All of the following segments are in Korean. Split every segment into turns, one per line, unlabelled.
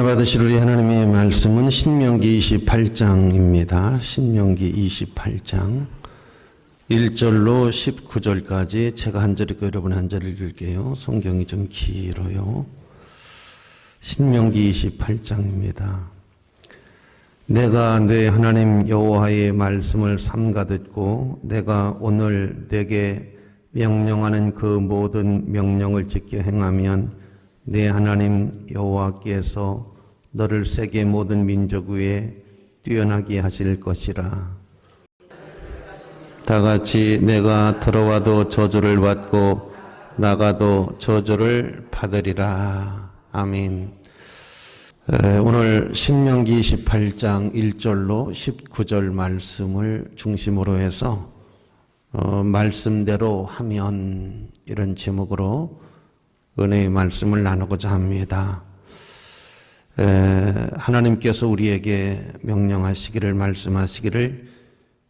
받으실 우리 하나님의 말씀은 신명기 28장입니다. 신명기 28장 1절로 19절까지 제가 한 절 읽고 여러분 한 절 읽을게요. 성경이 좀 길어요. 신명기 28장입니다. 내가 내 하나님 여호와의 말씀을 삼가 듣고 내가 오늘 내게 명령하는 그 모든 명령을 지켜 행하면 내 하나님 여호와께서 너를 세계 모든 민족 위에 뛰어나게 하실 것이라. 다 같이 내가 들어와도 저주를 받고 나가도 저주를 받으리라. 아멘. 오늘 신명기 28장 1절로 19절 말씀을 중심으로 해서 말씀대로 하면 이런 제목으로 은혜의 말씀을 나누고자 합니다. 하나님께서 우리에게 명령하시기를 말씀하시기를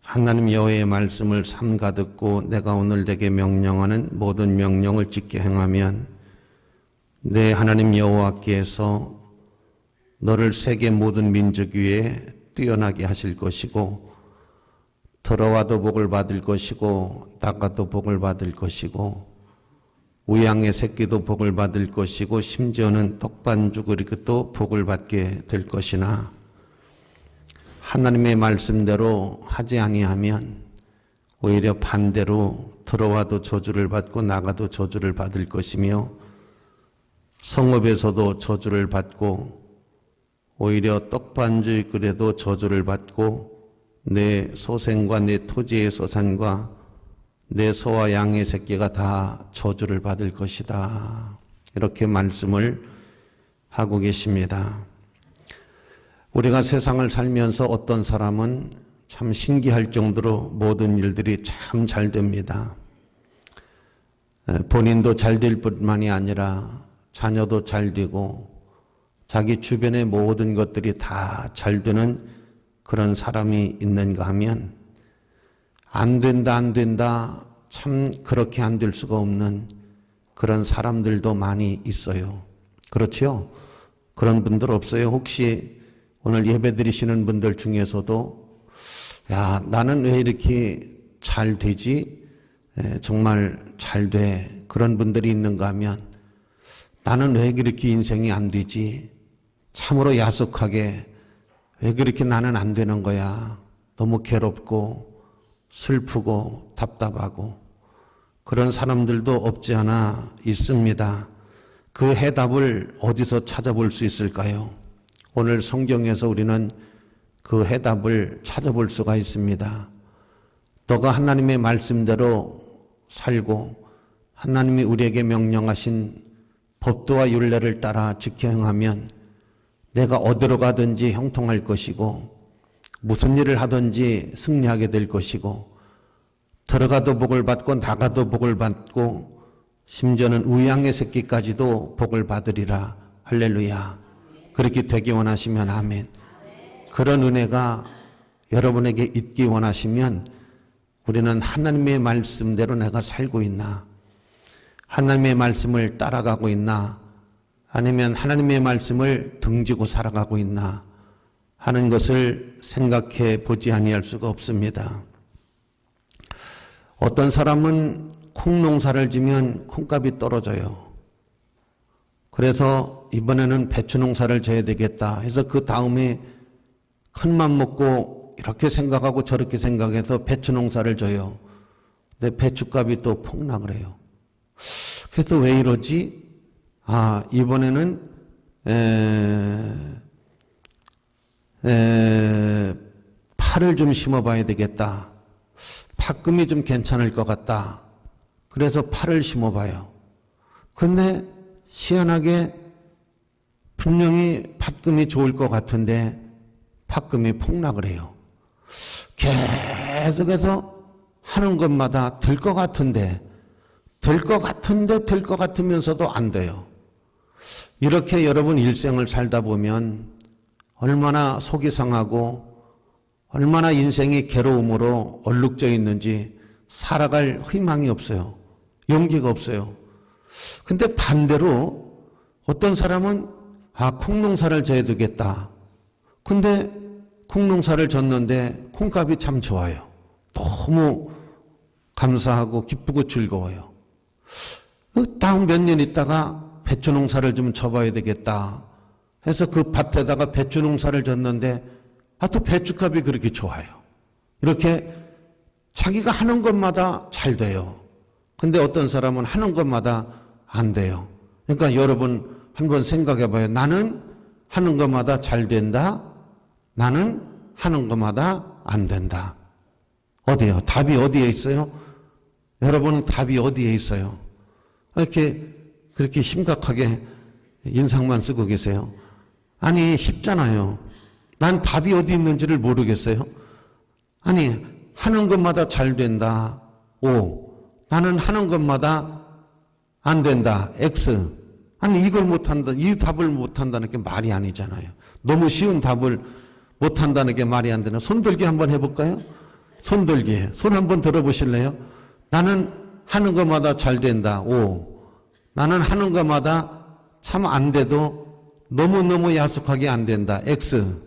하나님 여호와의 말씀을 삼가 듣고 내가 오늘 내게 명령하는 모든 명령을 지켜 행하면 내 하나님 여호와께서 너를 세계 모든 민족 위에 뛰어나게 하실 것이고 들어와도 복을 받을 것이고 나가도 복을 받을 것이고 우양의 새끼도 복을 받을 것이고 심지어는 떡반죽으로도 복을 받게 될 것이나 하나님의 말씀대로 하지 아니하면 오히려 반대로 들어와도 저주를 받고 나가도 저주를 받을 것이며 성읍에서도 저주를 받고 오히려 떡반죽으로도 저주를 받고 내 소생과 내 토지의 소산과 내 소와 양의 새끼가 다 저주를 받을 것이다. 이렇게 말씀을 하고 계십니다. 우리가 세상을 살면서 어떤 사람은 참 신기할 정도로 모든 일들이 참 잘 됩니다. 본인도 잘 될 뿐만이 아니라 자녀도 잘 되고 자기 주변의 모든 것들이 다 잘 되는 그런 사람이 있는가 하면 안 된다 참 그렇게 안 될 수가 없는 그런 사람들도 많이 있어요. 그렇죠? 그런 분들 없어요? 혹시 오늘 예배 드리시는 분들 중에서도 야 나는 왜 이렇게 잘 되지? 정말 잘 돼. 그런 분들이 있는가 하면 나는 왜 그렇게 인생이 안 되지? 참으로 야속하게 왜 그렇게 나는 안 되는 거야? 너무 괴롭고 슬프고 답답하고 그런 사람들도 없지 않아 있습니다. 그 해답을 어디서 찾아볼 수 있을까요? 오늘 성경에서 우리는 그 해답을 찾아볼 수가 있습니다. 너가 하나님의 말씀대로 살고 하나님이 우리에게 명령하신 법도와 율례를 따라 지켜 행하면 내가 어디로 가든지 형통할 것이고 무슨 일을 하든지 승리하게 될 것이고 들어가도 복을 받고 나가도 복을 받고 심지어는 우양의 새끼까지도 복을 받으리라. 할렐루야. 그렇게 되기 원하시면 아멘. 그런 은혜가 여러분에게 있기 원하시면 우리는 하나님의 말씀대로 내가 살고 있나? 하나님의 말씀을 따라가고 있나? 아니면 하나님의 말씀을 등지고 살아가고 있나? 하는 것을 생각해 보지 아니할 수가 없습니다. 어떤 사람은 콩농사를 지면 콩값이 떨어져요. 그래서 이번에는 배추 농사를 져야 되겠다 해서 그 다음에 큰맘 먹고 이렇게 생각하고 저렇게 생각해서 배추 농사를 져요. 근데 배추값이 또 폭락을 해요. 그래서 왜 이러지? 이번에는 파를 좀 심어봐야 되겠다. 팥금이 좀 괜찮을 것 같다. 그래서 파를 심어봐요. 근데 희한하게 분명히 팥금이 좋을 것 같은데 팥금이 폭락을 해요. 계속해서 하는 것마다 될 것 같은데 될 것 같으면서도 안 돼요. 이렇게 여러분 일생을 살다 보면 얼마나 속이 상하고 얼마나 인생이 괴로움으로 얼룩져 있는지 살아갈 희망이 없어요. 용기가 없어요. 근데 반대로 어떤 사람은 콩농사를 져야 되겠다. 근데 콩농사를 졌는데 콩값이 참 좋아요. 너무 감사하고 기쁘고 즐거워요. 다음 몇 년 있다가 배추 농사를 좀 져봐야 되겠다 해서 그 밭에다가 배추 농사를 졌는데 또 배추값이 그렇게 좋아요. 이렇게 자기가 하는 것마다 잘 돼요. 근데 어떤 사람은 하는 것마다 안 돼요. 그러니까 여러분 한번 생각해 봐요. 나는 하는 것마다 잘 된다. 나는 하는 것마다 안 된다. 어디요? 답이 어디에 있어요? 여러분 답이 어디에 있어요? 그렇게 심각하게 인상만 쓰고 계세요. 아니 쉽잖아요. 난 답이 어디 있는지를 모르겠어요. 아니 하는 것마다 잘 된다. O. 나는 하는 것마다 안 된다. X. 아니 이걸 못한다. 이 답을 못한다는 게 말이 아니잖아요. 너무 쉬운 답을 못한다는 게 말이 안 되나. 손들기 한번 해볼까요? 손들기. 손 한번 들어보실래요? 나는 하는 것마다 잘 된다. O. 나는 하는 것마다 참 안 돼도 너무너무 야속하게 안 된다. X.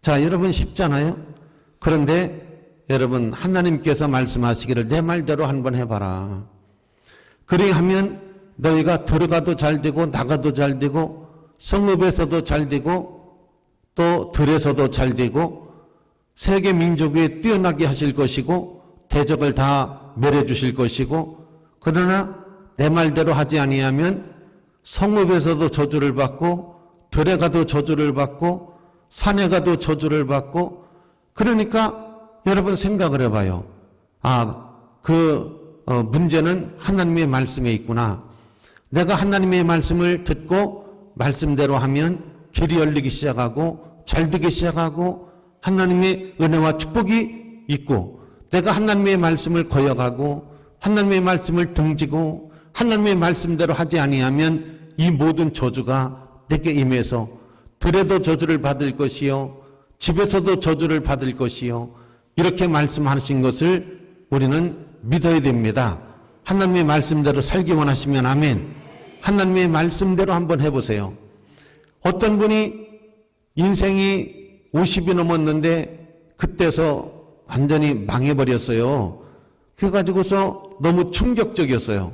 자, 여러분 쉽잖아요? 그런데 여러분 하나님께서 말씀하시기를 내 말대로 한번 해봐라. 그리하면 너희가 들어가도 잘 되고 나가도 잘 되고 성읍에서도 잘 되고 또 들에서도 잘 되고 세계 민족 위에 뛰어나게 하실 것이고 대적을 다 멸해 주실 것이고 그러나 내 말대로 하지 아니하면 성읍에서도 저주를 받고 들에 가도 저주를 받고 산에 가도 저주를 받고 그러니까 여러분 생각을 해봐요. 문제는 하나님의 말씀에 있구나. 내가 하나님의 말씀을 듣고 말씀대로 하면 길이 열리기 시작하고 잘 되기 시작하고 하나님의 은혜와 축복이 있고 내가 하나님의 말씀을 거역하고 하나님의 말씀을 등지고 하나님의 말씀대로 하지 아니하면 이 모든 저주가 내게 임해서 들에도 저주를 받을 것이요 집에서도 저주를 받을 것이요 이렇게 말씀하신 것을 우리는 믿어야 됩니다. 하나님의 말씀대로 살기 원하시면 아멘. 하나님의 말씀대로 한번 해보세요. 어떤 분이 인생이 50이 넘었는데 그때서 완전히 망해버렸어요. 그래가지고서 너무 충격적이었어요.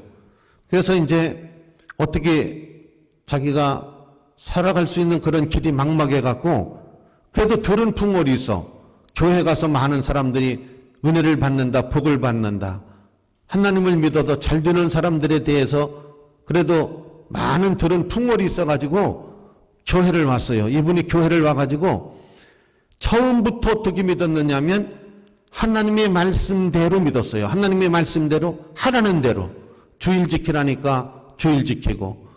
그래서 이제 어떻게 자기가 살아갈 수 있는 그런 길이 막막해갖고 그래도 들은 풍월이 있어. 교회 가서 많은 사람들이 은혜를 받는다, 복을 받는다. 하나님을 믿어도 잘 되는 사람들에 대해서 그래도 많은 들은 풍월이 있어가지고 교회를 왔어요. 이분이 교회를 와가지고 처음부터 어떻게 믿었느냐면 하나님의 말씀대로 믿었어요. 하나님의 말씀대로 하라는 대로 주일 지키라니까 주일 지키고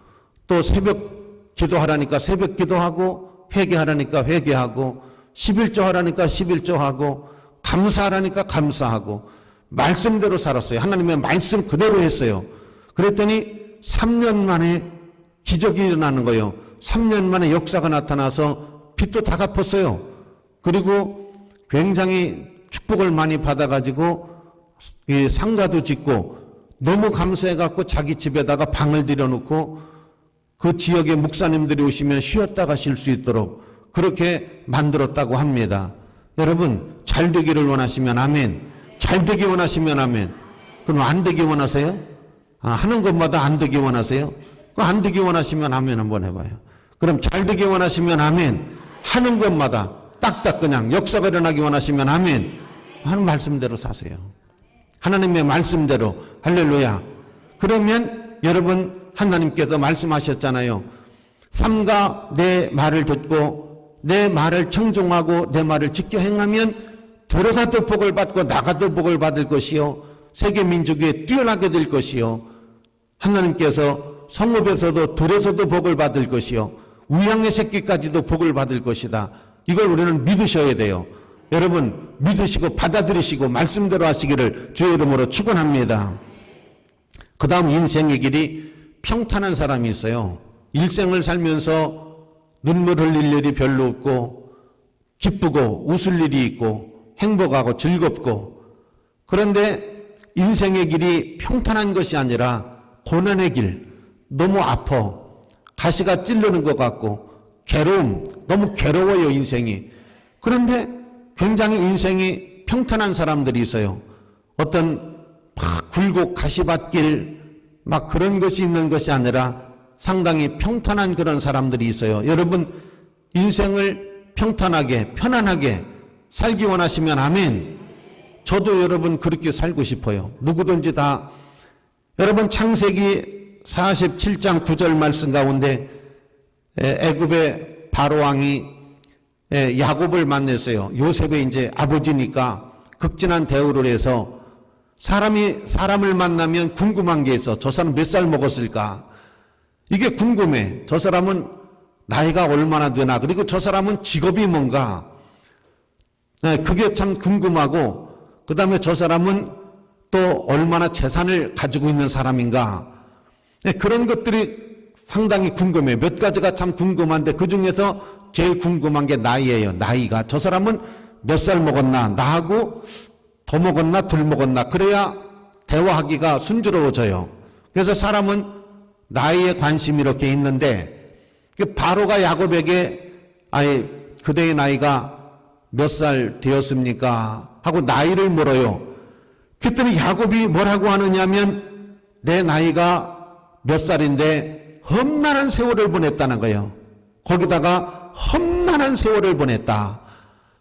또 새벽 기도하라니까 새벽 기도하고 회개하라니까 회개하고 11조 하라니까 11조 하고 감사하라니까 감사하고 말씀대로 살았어요. 하나님의 말씀 그대로 했어요. 그랬더니 3년 만에 기적이 일어나는 거예요. 3년 만에 역사가 나타나서 빚도 다 갚았어요. 그리고 굉장히 축복을 많이 받아가지고 상가도 짓고 너무 감사해갖고 자기 집에다가 방을 들여놓고 그 지역의 목사님들이 오시면 쉬었다가 쉴 수 있도록 그렇게 만들었다고 합니다. 여러분 잘 되기를 원하시면 아멘. 잘 되기 원하시면 아멘. 그럼 안 되기 원하세요? 하는 것마다 안 되기 원하세요? 안 되기 원하시면 아멘 한번 해봐요. 그럼 잘 되기 원하시면 아멘. 하는 것마다 딱딱 그냥 역사가 일어나기 원하시면 아멘. 하는 말씀대로 사세요. 하나님의 말씀대로 할렐루야. 그러면 여러분 하나님께서 말씀하셨잖아요. 삼가 내 말을 듣고 내 말을 청종하고 내 말을 지켜 행하면 들어가도 복을 받고 나가도 복을 받을 것이요 세계 민족에 뛰어나게 될 것이요 하나님께서 성읍에서도 들에서도 복을 받을 것이요 우양의 새끼까지도 복을 받을 것이다. 이걸 우리는 믿으셔야 돼요. 여러분 믿으시고 받아들이시고 말씀대로 하시기를 주의 이름으로 축원합니다. 그 다음 인생의 길이 평탄한 사람이 있어요. 일생을 살면서 눈물 흘릴 일이 별로 없고 기쁘고 웃을 일이 있고 행복하고 즐겁고 그런데 인생의 길이 평탄한 것이 아니라 고난의 길 너무 아파 가시가 찔르는 것 같고 괴로움, 너무 괴로워요, 인생이. 그런데 굉장히 인생이 평탄한 사람들이 있어요. 어떤 막 굴곡 가시밭길 막 그런 것이 있는 것이 아니라 상당히 평탄한 그런 사람들이 있어요. 여러분, 인생을 평탄하게, 편안하게 살기 원하시면 아멘. 저도 여러분 그렇게 살고 싶어요. 누구든지 다. 여러분, 창세기 47장 9절 말씀 가운데 애굽의 바로왕이 야곱을 만났어요. 요셉의 이제 아버지니까 극진한 대우를 해서 사람을 만나면 궁금한 게 있어. 저 사람 몇 살 먹었을까? 이게 궁금해. 저 사람은 나이가 얼마나 되나? 그리고 저 사람은 직업이 뭔가? 그게 참 궁금하고, 그 다음에 저 사람은 또 얼마나 재산을 가지고 있는 사람인가? 그런 것들이 상당히 궁금해요. 몇 가지가 참 궁금한데 그 중에서 제일 궁금한 게 나이예요. 나이가. 저 사람은 몇 살 먹었나? 나하고 더 먹었나? 덜 먹었나? 그래야 대화하기가 순조로워져요. 그래서 사람은 나이에 관심이 이렇게 있는데 바로가 야곱에게 아예 그대의 나이가 몇 살 되었습니까? 하고 나이를 물어요. 그랬더니 야곱이 뭐라고 하느냐면 내 나이가 몇 살인데 험난한 세월을 보냈다는 거예요. 거기다가 험난한 세월을 보냈다.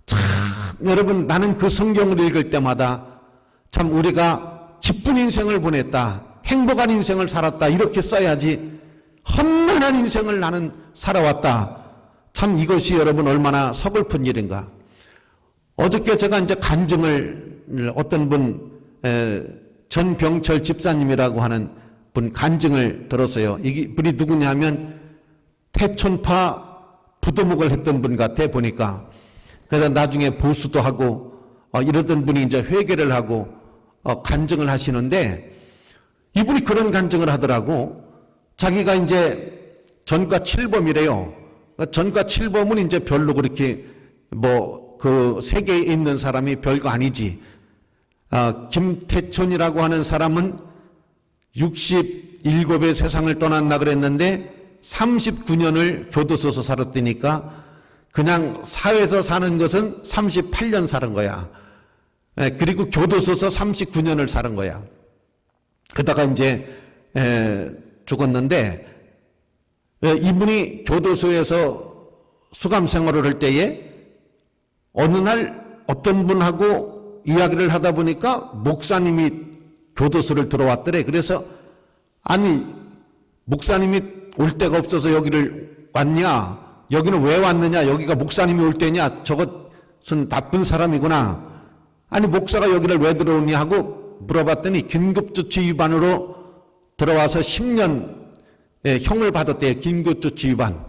참 여러분, 나는 그 성경을 읽을 때마다 참 우리가 기쁜 인생을 보냈다, 행복한 인생을 살았다 이렇게 써야지 험난한 인생을 나는 살아왔다. 참 이것이 여러분 얼마나 서글픈 일인가. 어저께 제가 이제 간증을 어떤 분 전병철 집사님이라고 하는 분 간증을 들었어요. 이 분이 누구냐면 태촌파 부도목을 했던 분 같아 보니까. 그래서 나중에 보수도 하고 이러던 분이 이제 회개를 하고 간증을 하시는데 이분이 그런 간증을 하더라고. 자기가 이제 전과 7범이래요. 전과 7범은 이제 별로 그렇게 뭐 그 세계에 있는 사람이 별거 아니지. 김태촌이라고 하는 사람은 67의 세상을 떠났나 그랬는데 39년을 교도소에서 살았다니까 그냥 사회에서 사는 것은 38년 사는 거야. 그리고 교도소에서 39년을 사는 거야. 그러다가 이제 죽었는데 이분이 교도소에서 수감 생활을 할 때에 어느 날 어떤 분하고 이야기를 하다 보니까 목사님이 교도소를 들어왔더래. 그래서 아니 목사님이 올 데가 없어서 여기를 왔냐? 여기는 왜 왔느냐? 여기가 목사님이 올 때냐? 저것은 나쁜 사람이구나. 아니 목사가 여기를 왜 들어오냐 하고 물어봤더니 긴급조치 위반으로 들어와서 10년 형을 받았대요. 긴급조치 위반.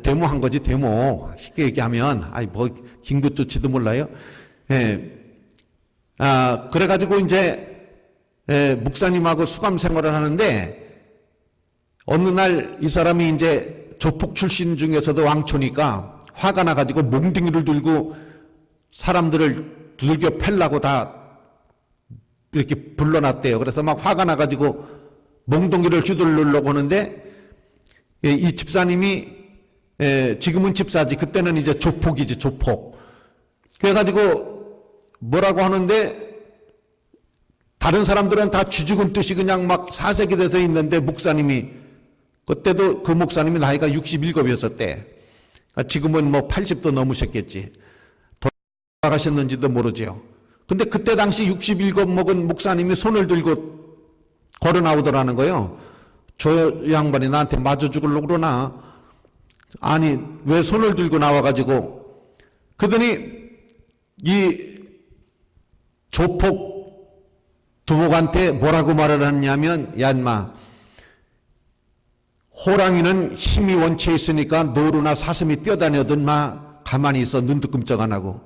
데모한 거지, 데모. 쉽게 얘기하면, 뭐, 긴급조치도 몰라요. 그래가지고 이제, 목사님하고 수감 생활을 하는데, 어느 날 이 사람이 이제 조폭 출신 중에서도 왕초니까 화가 나가지고 몽둥이를 들고 사람들을 두들겨 팰라고 다 이렇게 불러놨대요. 그래서 막 화가 나가지고 몽둥이를 휘두르려고 하는데, 이 집사님이 지금은 집사지 그때는 이제 조폭이지, 조폭. 그래가지고 뭐라고 하는데 다른 사람들은 다 쥐죽은 뜻이 그냥 막 사색이 돼서 있는데 목사님이 그때도 그 목사님이 나이가 67이었대. 지금은 뭐 80도 넘으셨겠지. 돌아가셨는지도 모르죠. 근데 그때 당시 67 먹은 목사님이 손을 들고 걸어 나오더라는 거예요. 저 양반이 나한테 맞아 죽으려고 그러나? 아니 왜 손을 들고 나와가지고 그러더니 이 조폭 두목한테 뭐라고 말을 했냐면 야 인마 호랑이는 힘이 원체 있으니까 노루나 사슴이 뛰어다녀든 마 가만히 있어 눈도 끔찍 안 하고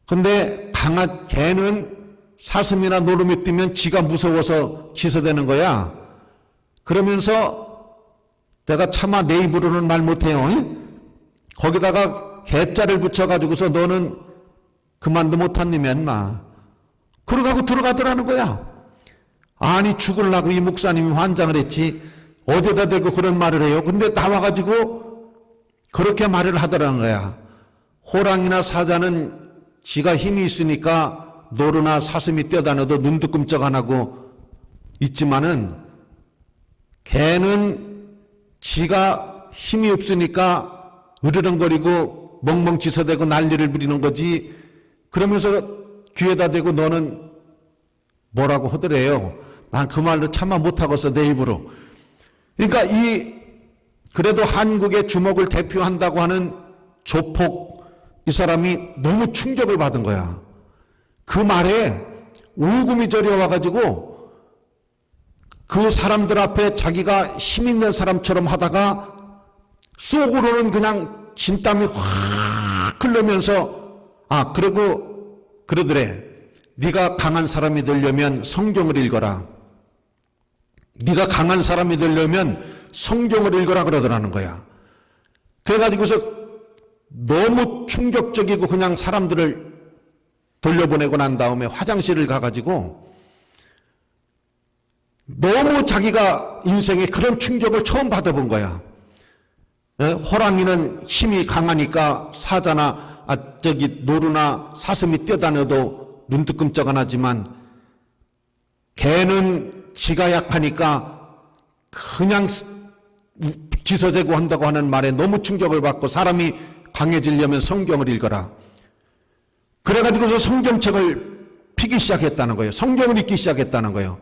근데 강한 개는 사슴이나 노름이 뛰면 지가 무서워서 기소되는 거야. 그러면서 내가 차마 내 입으로는 말 못해요. 거기다가 개자를 붙여가지고서 너는 그만도 못한 놈이야 인마. 그러가고 들어가더라는 거야. 아니 죽으려고 이 목사님이 환장을 했지 어디다 대고 그런 말을 해요. 근데 나와가지고 그렇게 말을 하더라는 거야. 호랑이나 사자는 지가 힘이 있으니까 노루나 사슴이 뛰어다녀도 눈도 끔찍 안 하고 있지만은 개는 지가 힘이 없으니까 으르렁거리고 멍멍지서대고 난리를 부리는 거지. 그러면서 귀에다 대고 너는 뭐라고 하더래요. 난 그 말로 참아 못하겠어 내 입으로. 그러니까 그래도 한국의 주목을 대표한다고 하는 조폭 이 사람이 너무 충격을 받은 거야. 그 말에 오금이 저려와가지고 그 사람들 앞에 자기가 힘 있는 사람처럼 하다가 속으로는 그냥 진땀이 확 흘러면서 그러고 그러더래. 네가 강한 사람이 되려면 성경을 읽어라. 네가 강한 사람이 되려면 성경을 읽어라 그러더라는 거야. 그래가지고서 너무 충격적이고 그냥 사람들을 돌려보내고 난 다음에 화장실을 가가지고 너무 자기가 인생에 그런 충격을 처음 받아본 거야. 호랑이는 힘이 강하니까 사자나 노루나 사슴이 뛰어다녀도 눈도 끔찍 안 하지만 개는 지가 약하니까 그냥 지서대고 한다고 하는 말에 너무 충격을 받고 사람이 강해지려면 성경을 읽어라. 그래가지고서 성경책을 피기 시작했다는 거예요. 성경을 읽기 시작했다는 거예요.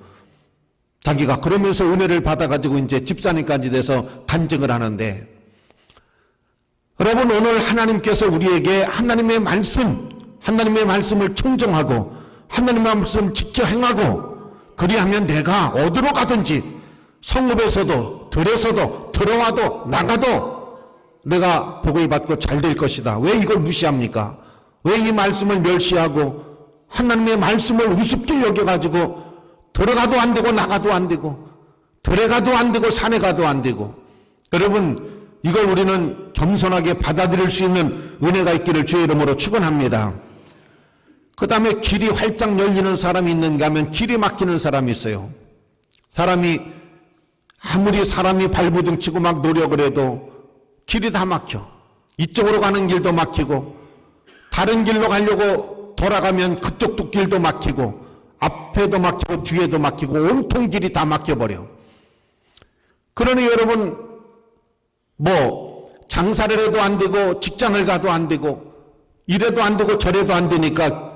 자기가 그러면서 은혜를 받아가지고 이제 집사님까지 돼서 간증을 하는데, 여러분 오늘 하나님께서 우리에게 하나님의 말씀을 청정하고 하나님의 말씀을 지켜 행하고 그리하면 내가 어디로 가든지 성읍에서도 들에서도 들어와도 나가도 내가 복을 받고 잘 될 것이다. 왜 이걸 무시합니까? 왜 이 말씀을 멸시하고 하나님의 말씀을 우습게 여겨가지고 들어가도 안 되고 나가도 안 되고 들에 가도 안 되고 산에 가도 안 되고. 여러분 이걸 우리는 겸손하게 받아들일 수 있는 은혜가 있기를 주의 이름으로 축원합니다. 그 다음에 길이 활짝 열리는 사람이 있는가 하면 길이 막히는 사람이 있어요. 아무리 사람이 발부둥 치고 막 노력을 해도 길이 다 막혀. 이쪽으로 가는 길도 막히고 다른 길로 가려고 돌아가면 그쪽도 길도 막히고 앞에도 막히고 뒤에도 막히고 온통 길이 다 막혀버려. 그러니 여러분 장사를 해도 안 되고 직장을 가도 안 되고 이래도 안 되고 저래도 안 되니까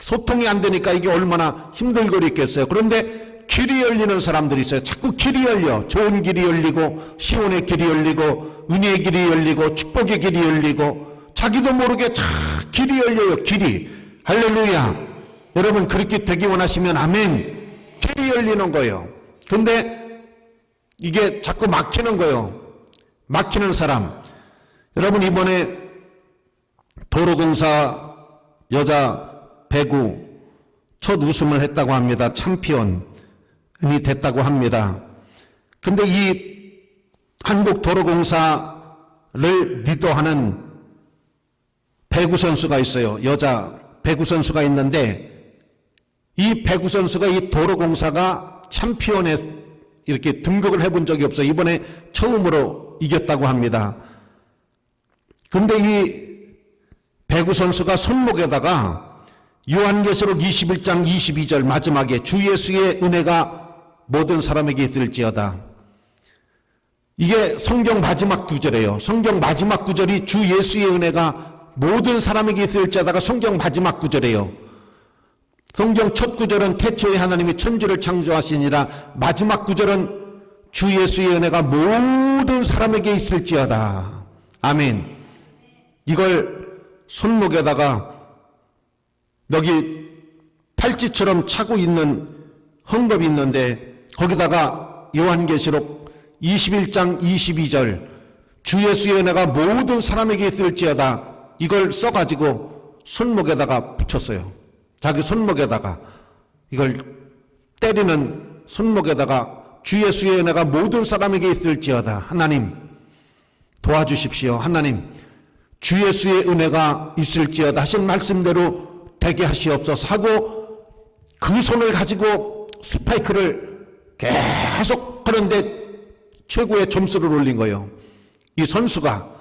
소통이 안 되니까 이게 얼마나 힘들고 있겠어요. 그런데 길이 열리는 사람들이 있어요. 자꾸 길이 열려. 좋은 길이 열리고 시온의 길이 열리고 은혜의 길이 열리고 축복의 길이 열리고 자기도 모르게 길이 열려요. 길이. 할렐루야. 여러분 그렇게 되기 원하시면 아멘. 길이 열리는 거예요. 근데 이게 자꾸 막히는 거예요. 막히는 사람. 여러분 이번에 도로공사 여자 배구 첫 우승을 했다고 합니다. 챔피언이 됐다고 합니다. 근데 이 한국도로공사를 리더하는 배구 선수가 있어요. 여자 배구 선수가 있는데 이 배구 선수가 이 도로공사가 챔피언에 이렇게 등극을 해본 적이 없어요. 이번에 처음으로 이겼다고 합니다. 근데 이 배구 선수가 손목에다가 요한계시록 21장 22절 마지막에 주 예수의 은혜가 모든 사람에게 있을지어다. 이게 성경 마지막 구절이에요. 성경 마지막 구절이 주 예수의 은혜가 모든 사람에게 있을지어다가 성경 마지막 구절이에요. 성경 첫 구절은 태초에 하나님이 천지를 창조하시니라. 마지막 구절은 주 예수의 은혜가 모든 사람에게 있을지어다. 아멘. 이걸 손목에다가 여기 팔찌처럼 차고 있는 헝겊이 있는데 거기다가 요한계시록 21장 22절 주 예수의 은혜가 모든 사람에게 있을지어다 이걸 써가지고 손목에다가 붙였어요. 자기 손목에다가 이걸 때리는 손목에다가 주 예수의 은혜가 모든 사람에게 있을지어다. 하나님 도와주십시오. 하나님 주 예수의 은혜가 있을지어다 하신 말씀대로 되게 하시옵소서 하고 그 손을 가지고 스파이크를 계속 하는데 최고의 점수를 올린 거예요. 이 선수가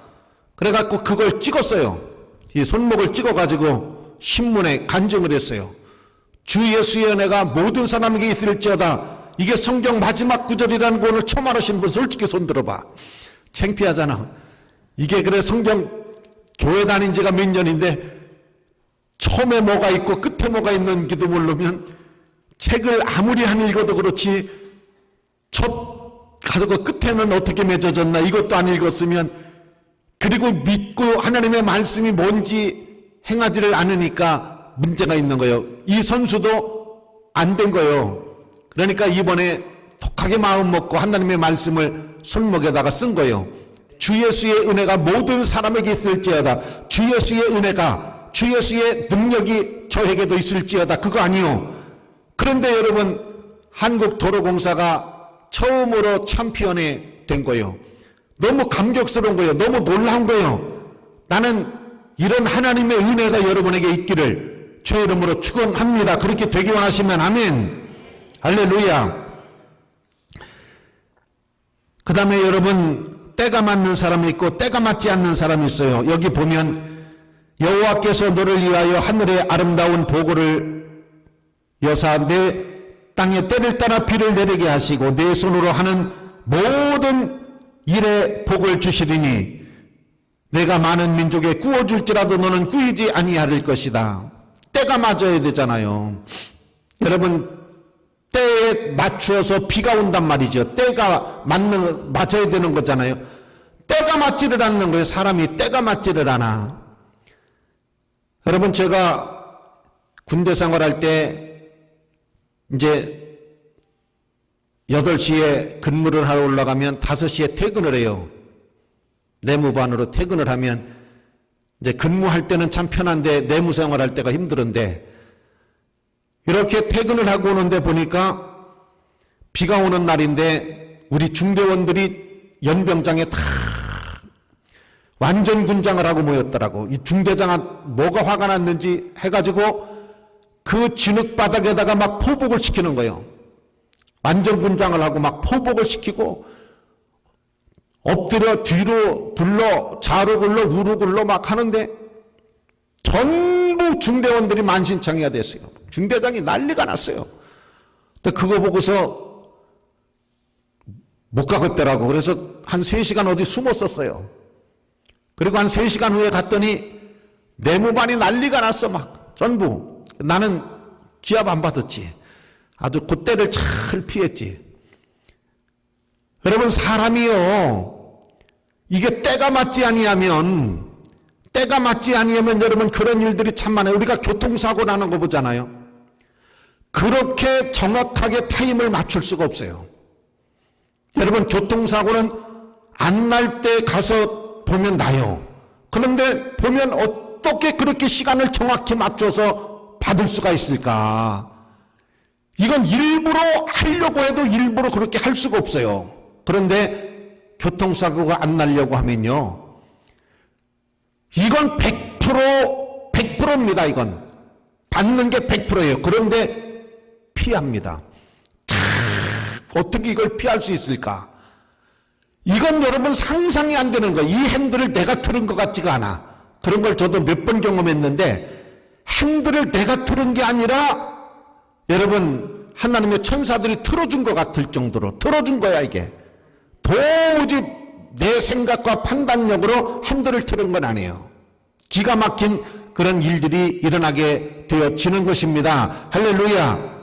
그래갖고 그걸 찍었어요. 이 손목을 찍어가지고 신문에 간증을 했어요. 주 예수의 은혜가 모든 사람에게 있을지어다. 이게 성경 마지막 구절이라는 거 오늘 처음 알으신 분 솔직히 손 들어봐. 창피하잖아. 이게 그래 성경 교회 다닌 지가 몇 년인데 처음에 뭐가 있고 끝에 뭐가 있는지도 모르면 책을 아무리 안 읽어도 그렇지 첫 가지고 끝에는 어떻게 맺어졌나 이것도 안 읽었으면 그리고 믿고 하나님의 말씀이 뭔지 행하지를 않으니까 문제가 있는 거예요. 이 선수도 안 된 거예요. 그러니까 이번에 독하게 마음 먹고 하나님의 말씀을 손목에다가 쓴 거예요. 주 예수의 은혜가 모든 사람에게 있을지어다. 주 예수의 은혜가 주 예수의 능력이 저에게도 있을지어다. 그거 아니요. 그런데 여러분 한국도로공사가 처음으로 챔피언이 된 거예요. 너무 감격스러운 거예요. 너무 놀라운 거예요. 나는 이런 하나님의 은혜가 여러분에게 있기를 주 이름으로 축원합니다. 그렇게 되기 원하시면 아멘. 할렐루야. 그 다음에 여러분 때가 맞는 사람이 있고 때가 맞지 않는 사람이 있어요. 여기 보면 여호와께서 너를 위하여 하늘의 아름다운 보고를 여사 내 땅에 때를 따라 비를 내리게 하시고 내 손으로 하는 모든 일에 복을 주시리니 내가 많은 민족에 구워줄지라도 너는 꾸이지 아니할 것이다. 때가 맞아야 되잖아요. 여러분 때에 맞추어서 비가 온단 말이죠. 때가 맞아야 되는 거잖아요. 때가 맞지를 않는 거예요. 사람이 때가 맞지를 않아. 여러분 제가 군대 생활할 때 이제 8시에 근무를 하러 올라가면 5시에 퇴근을 해요. 내무반으로 퇴근을 하면 이제 근무할 때는 참 편한데 내무 생활할 때가 힘들은데 이렇게 퇴근을 하고 오는데 보니까 비가 오는 날인데 우리 중대원들이 연병장에 다 완전 군장을 하고 모였더라고. 이 중대장은 뭐가 화가 났는지 해가지고 그 진흙바닥에다가 막 포복을 시키는 거예요. 완전 군장을 하고 막 포복을 시키고 엎드려 뒤로 굴러 좌로 굴러 우로 굴러 막 하는데 전부 중대원들이 만신창이가 됐어요. 중대장이 난리가 났어요. 근데 그거 보고서 못 가겠더라고. 그래서 한 3시간 어디 숨었었어요. 그리고 한 3시간 후에 갔더니 내무반이 난리가 났어 막 전부. 나는 기합 안 받았지. 아주 그때를 잘 피했지. 여러분 사람이요 이게 때가 맞지 아니하면 여러분 그런 일들이 참 많아요. 우리가 교통사고 나는 거 보잖아요. 그렇게 정확하게 타임을 맞출 수가 없어요. 여러분 교통사고는 안 날 때 가서 보면 나요. 그런데 보면 어떻게 그렇게 시간을 정확히 맞춰서 받을 수가 있을까? 이건 일부러 하려고 해도 일부러 그렇게 할 수가 없어요. 그런데 교통사고가 안 나려고 하면요. 이건 100%입니다. 이건. 받는 게 100%예요. 그런데 피합니다. 어떻게 이걸 피할 수 있을까? 이건 여러분 상상이 안 되는 거예요. 이 핸들을 내가 틀은 것 같지가 않아. 그런 걸 저도 몇 번 경험했는데 핸들을 내가 틀은 게 아니라 여러분 하나님의 천사들이 틀어준 것 같을 정도로 틀어준 거야 이게. 도무지 내 생각과 판단력으로 핸들을 틀은 건 아니에요. 기가 막힌 그런 일들이 일어나게 되어지는 것입니다. 할렐루야.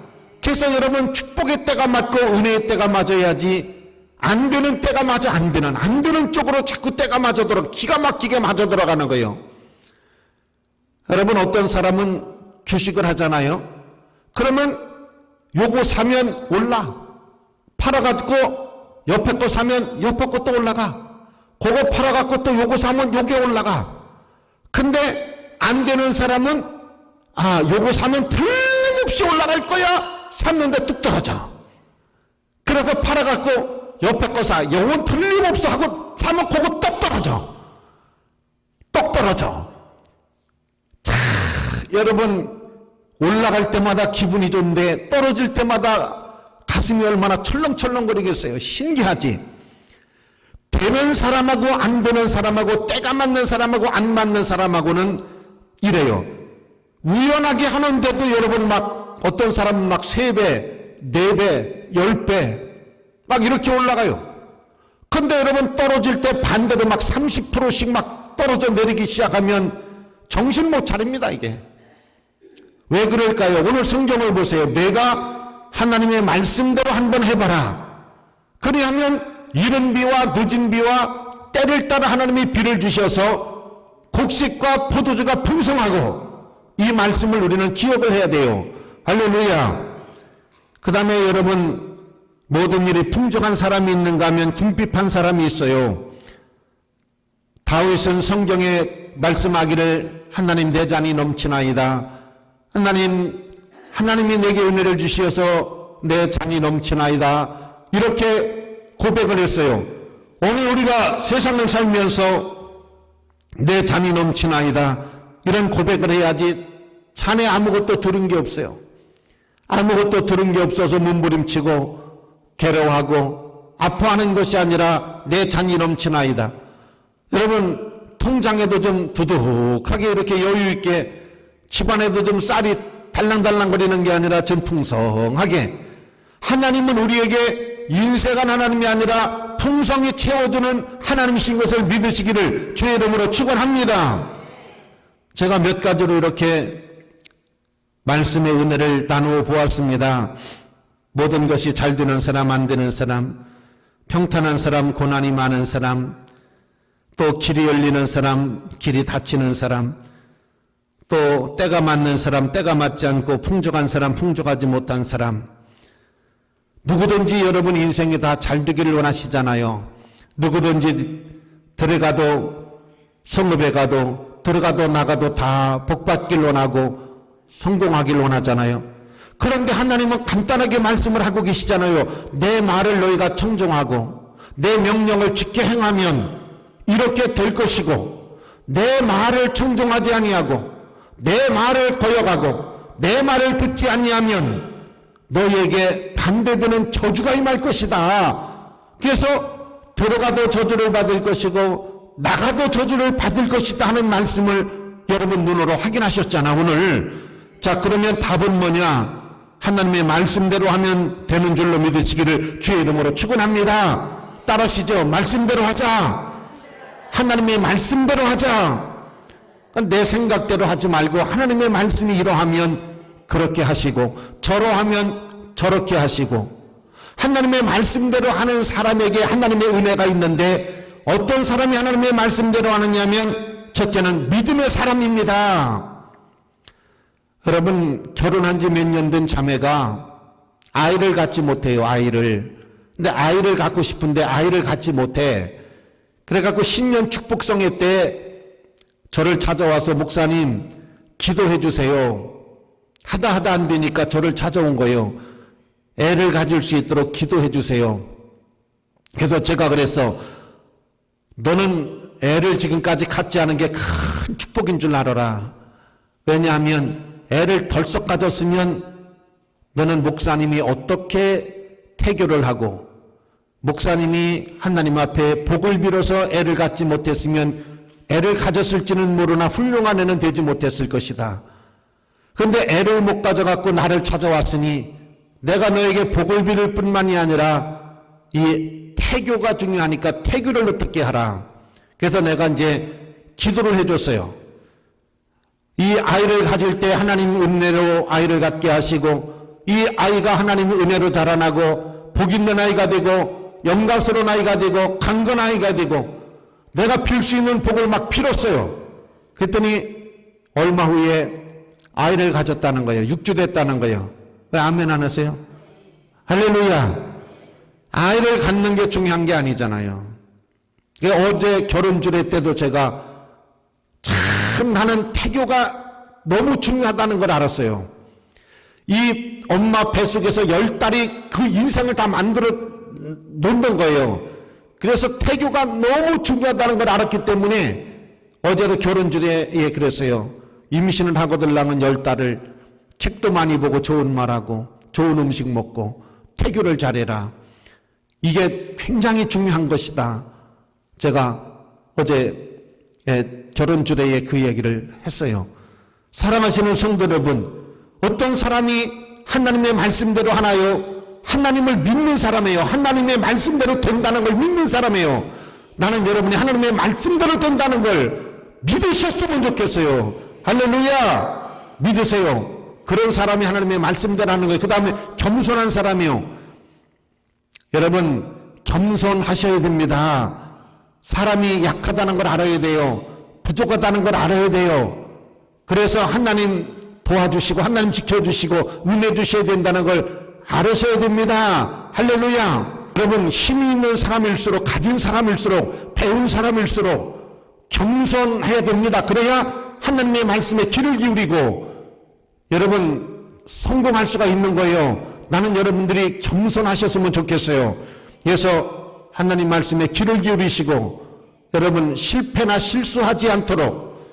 그래서 여러분 축복의 때가 맞고 은혜의 때가 맞아야지 안 되는 때가 맞아 안 되는 쪽으로 자꾸 때가 맞아 들어 기가 막히게 맞아 들어가는 거예요. 여러분 어떤 사람은 주식을 하잖아요. 그러면 요거 사면 올라 팔아가지고 옆에 거 사면 옆에 것도 올라가. 그거 팔아갖고 또 요거 사면 요게 올라가. 근데 안 되는 사람은 요거 사면 틀림없이 올라갈 거야. 샀는데 뚝 떨어져. 그래서 팔아갖고 옆에 거 사. 요건 틀림없어 하고 사면 그거 똑 떨어져. 자, 여러분 올라갈 때마다 기분이 좋은데 떨어질 때마다 가슴이 얼마나 철렁철렁거리겠어요. 신기하지. 되는 사람하고 안 되는 사람하고 때가 맞는 사람하고 안 맞는 사람하고는 이래요. 우연하게 하는데도 여러분 막 어떤 사람은 막 3배, 4배, 10배 막 이렇게 올라가요. 근데 여러분 떨어질 때 반대로 막 30%씩 막 떨어져 내리기 시작하면 정신 못 차립니다. 이게 왜 그럴까요? 오늘 성경을 보세요. 내가 하나님의 말씀대로 한번 해봐라. 그리하면 이른 비와 늦은 비와 때를 따라 하나님이 비를 주셔서 곡식과 포도주가 풍성하고, 이 말씀을 우리는 기억을 해야 돼요. 할렐루야. 그 다음에 여러분, 모든 일이 풍족한 사람이 있는가 하면 궁핍한 사람이 있어요. 다윗은 성경에 말씀하기를 하나님 내 잔이 넘치나이다. 하나님이 내게 은혜를 주시어서 내 잔이 넘치나이다. 이렇게 고백을 했어요. 오늘 우리가 세상을 살면서 내 잔이 넘치나이다. 이런 고백을 해야지. 잔에 아무것도 들은 게 없어요. 아무것도 들은 게 없어서 몸부림치고 괴로워하고 아파하는 것이 아니라 내 잔이 넘치나이다. 여러분, 통장에도 좀 두둑하게 이렇게 여유있게, 집안에도 좀 쌀이 달랑달랑거리는 게 아니라 좀 풍성하게, 하나님은 우리에게 인색한 하나님이 아니라 풍성히 채워주는 하나님이신 것을 믿으시기를 주의 이름으로 축원합니다. 제가 몇 가지로 이렇게 말씀의 은혜를 나누어 보았습니다. 모든 것이 잘 되는 사람, 안 되는 사람, 평탄한 사람, 고난이 많은 사람, 또 길이 열리는 사람, 길이 닫히는 사람, 또 때가 맞는 사람, 때가 맞지 않고 풍족한 사람, 풍족하지 못한 사람. 누구든지 여러분 인생이 다 잘 되기를 원하시잖아요. 누구든지 들어가도, 성읍에 가도, 들어가도 나가도 다 복받길 원하고 성공하길 원하잖아요. 그런데 하나님은 간단하게 말씀을 하고 계시잖아요. 내 말을 너희가 청종하고 내 명령을 지켜 행하면 이렇게 될 것이고, 내 말을 청종하지 아니하고 내 말을 거역하고 내 말을 듣지 아니하면 너희에게 반대되는 저주가 임할 것이다. 그래서 들어가도 저주를 받을 것이고 나가도 저주를 받을 것이다 하는 말씀을 여러분 눈으로 확인하셨잖아 오늘. 자, 그러면 답은 뭐냐? 하나님의 말씀대로 하면 되는 줄로 믿으시기를 주의 이름으로 축원합니다. 따라하시죠. 말씀대로 하자. 하나님의 말씀대로 하자. 내 생각대로 하지 말고 하나님의 말씀이 이러하면 그렇게 하시고 저러하면 저렇게 하시고, 하나님의 말씀대로 하는 사람에게 하나님의 은혜가 있는데, 어떤 사람이 하나님의 말씀대로 하느냐면 첫째는 믿음의 사람입니다. 여러분, 결혼한 지 몇 년 된 자매가 아이를 갖지 못해요. 아이를. 근데 아이를 갖고 싶은데 아이를 갖지 못해. 그래갖고 신년 축복성회 때 저를 찾아와서 목사님 기도해 주세요. 하다 안 되니까 저를 찾아온 거예요. 애를 가질 수 있도록 기도해 주세요. 그래서 제가 그랬어. 너는 애를 지금까지 갖지 않은 게 큰 축복인 줄 알아라. 왜냐하면 애를 덜썩 가졌으면 너는 목사님이 어떻게 태교를 하고, 목사님이 하나님 앞에 복을 빌어서 애를 갖지 못했으면 애를 가졌을지는 모르나 훌륭한 애는 되지 못했을 것이다. 그런데 애를 못 가져갖고 나를 찾아왔으니 내가 너에게 복을 빌을 뿐만이 아니라 이 태교가 중요하니까 태교를 어떻게 하라. 그래서 내가 이제 기도를 해줬어요. 이 아이를 가질 때 하나님 은혜로 아이를 갖게 하시고, 이 아이가 하나님 은혜로 자라나고 복 있는 아이가 되고 영광스러운 아이가 되고 강건 아이가 되고, 내가 빌 수 있는 복을 막 빌었어요. 그랬더니 얼마 후에 아이를 가졌다는 거예요. 6주 됐다는 거예요. 왜 아멘 안 하세요? 할렐루야. 아이를 갖는 게 중요한 게 아니잖아요. 어제 결혼주례 때도 제가 참 나는 태교가 너무 중요하다는 걸 알았어요. 이 엄마 뱃속에서 10달이 그 인생을 다 만들어 놓는 거예요. 그래서 태교가 너무 중요하다는 걸 알았기 때문에 어제도 결혼주례에 그랬어요. 임신을 하고 들랑은 10달을 책도 많이 보고 좋은 말하고 좋은 음식 먹고 태교를 잘해라. 이게 굉장히 중요한 것이다. 제가 어제 결혼 주례에 그 얘기를 했어요. 사랑하시는 성도 여러분, 어떤 사람이 하나님의 말씀대로 하나요? 하나님을 믿는 사람이에요. 하나님의 말씀대로 된다는 걸 믿는 사람이에요. 나는 여러분이 하나님의 말씀대로 된다는 걸 믿으셨으면 좋겠어요. 할렐루야! 믿으세요. 그런 사람이 하나님의 말씀대로 하는 거예요. 그 다음에 겸손한 사람이요. 여러분, 겸손하셔야 됩니다. 사람이 약하다는 걸 알아야 돼요. 부족하다는 걸 알아야 돼요. 그래서 하나님 도와주시고 하나님 지켜주시고 은혜 주셔야 된다는 걸 알으셔야 됩니다. 할렐루야. 여러분, 힘이 있는 사람일수록, 가진 사람일수록, 배운 사람일수록 겸손해야 됩니다. 그래야 하나님의 말씀에 귀를 기울이고 여러분 성공할 수가 있는 거예요. 나는 여러분들이 겸손하셨으면 좋겠어요. 그래서 하나님 말씀에 귀를 기울이시고 여러분 실패나 실수하지 않도록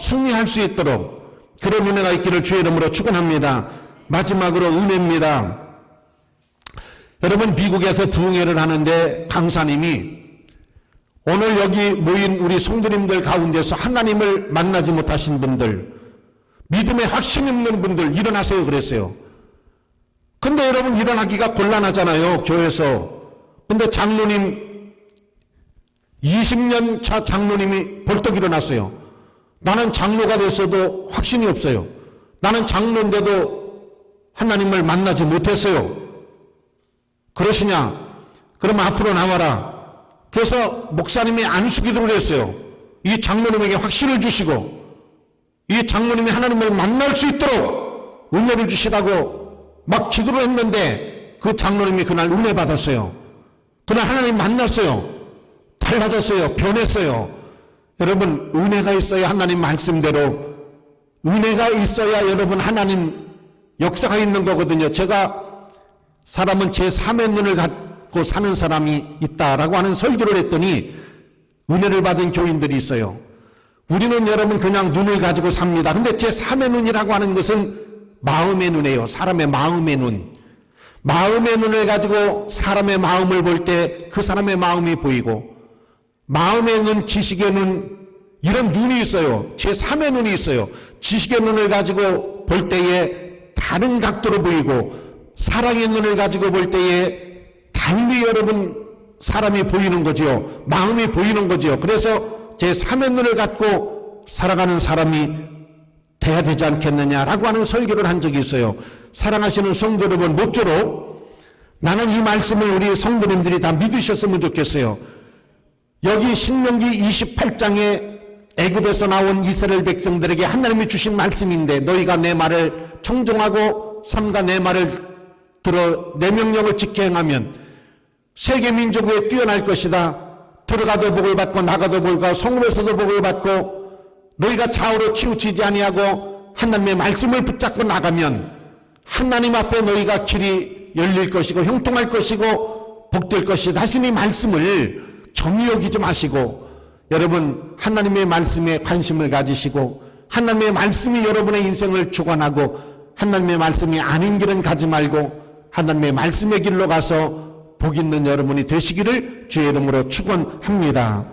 승리할 수 있도록 그런 은혜가 있기를 주의 이름으로 축원합니다. 마지막으로 은혜입니다. 여러분, 미국에서 부흥회를 하는데 강사님이 오늘 여기 모인 우리 성도님들 가운데서 하나님을 만나지 못하신 분들, 믿음에 확신 없는 분들 일어나세요 그랬어요. 근데 여러분 일어나기가 곤란하잖아요, 교회에서. 근데 장로님 20년 차 장로님이 벌떡 일어났어요. 나는 장로가 됐어도 확신이 없어요. 나는 장로인데도 하나님을 만나지 못했어요. 그러시냐? 그러면 앞으로 나와라. 그래서 목사님이 안수기도를 했어요. 이 장로님에게 확신을 주시고 이 장로님이 하나님을 만날 수 있도록 은혜를 주시라고 막 기도를 했는데 그 장로님이 그날 은혜 받았어요. 그날 하나님 만났어요. 달라졌어요. 변했어요. 여러분, 은혜가 있어야 하나님 말씀대로, 은혜가 있어야 여러분 하나님 역사가 있는 거거든요. 제가 사람은 제3의 눈을 갖고 사는 사람이 있다라고 하는 설교를 했더니 은혜를 받은 교인들이 있어요. 우리는 여러분 그냥 눈을 가지고 삽니다. 근데 제3의 눈이라고 하는 것은 마음의 눈이에요. 사람의 마음의 눈. 마음의 눈을 가지고 사람의 마음을 볼 때 그 사람의 마음이 보이고, 마음의 눈, 지식의 눈, 이런 눈이 있어요. 제3의 눈이 있어요. 지식의 눈을 가지고 볼 때에 다른 각도로 보이고, 사랑의 눈을 가지고 볼 때에 달리 여러분 사람이 보이는 거지요. 마음이 보이는 거지요. 그래서 제3의 눈을 갖고 살아가는 사람이 돼야 되지 않겠느냐라고 하는 설교를 한 적이 있어요. 사랑하시는 성도 여러분, 모쪼록 나는 이 말씀을 우리 성도님들이 다 믿으셨으면 좋겠어요. 여기 신명기 28장에 애굽에서 나온 이스라엘 백성들에게 하나님이 주신 말씀인데, 너희가 내 말을 청종하고 삼가 내 말을 들어 내 명령을 지켜 행하면 세계 민족 위에 뛰어날 것이다. 들어가도 복을 받고 나가도 복을 받고 성읍에서도 복을 받고, 너희가 좌우로 치우치지 아니하고 하나님의 말씀을 붙잡고 나가면 하나님 앞에 너희가 길이 열릴 것이고 형통할 것이고 복될 것이다 하시니 말씀을 정의 여기지 마시고 여러분 하나님의 말씀에 관심을 가지시고 하나님의 말씀이 여러분의 인생을 주관하고 하나님의 말씀이 아닌 길은 가지 말고 하나님의 말씀의 길로 가서 복 있는 여러분이 되시기를 주의 이름으로 축원합니다.